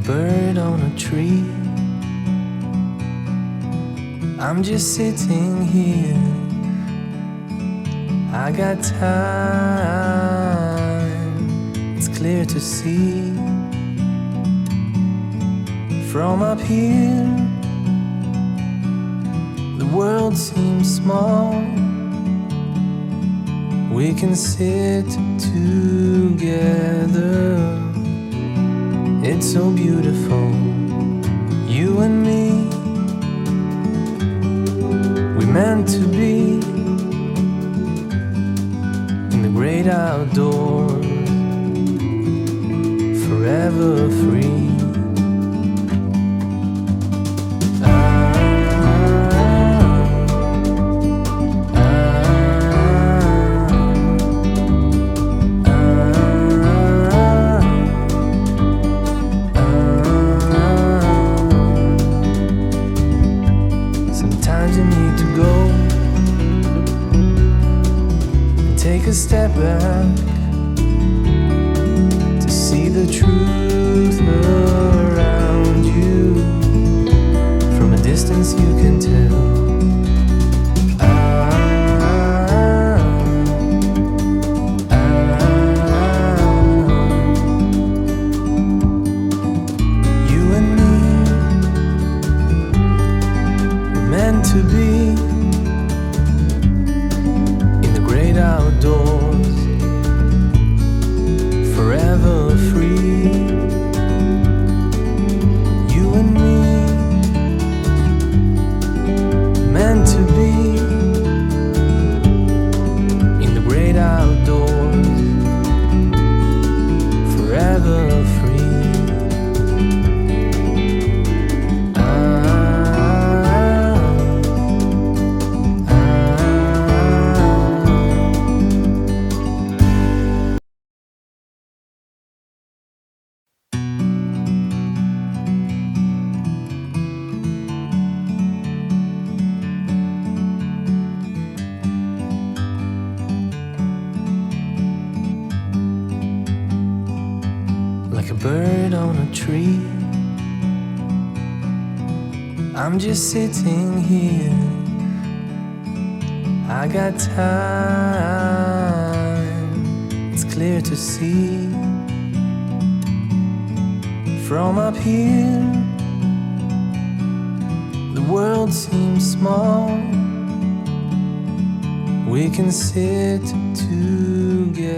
bird on a tree. I'm just sitting here. I got time, it's clear to see. From up here, the world seems small. We can sit together. It's so beautiful, you and me. We're meant to be in the great outdoors, forever free. Sometimes you need to go and take a step back to see the truth around you. From a distance you can tell. You and me, we're meant to be in the great outdoors, forever free. You and me, meant to be in the great outdoors, forever free. Like a bird on a tree, I'm just sitting here. I got time, it's clear to see. From up here, the world seems small. We can sit together.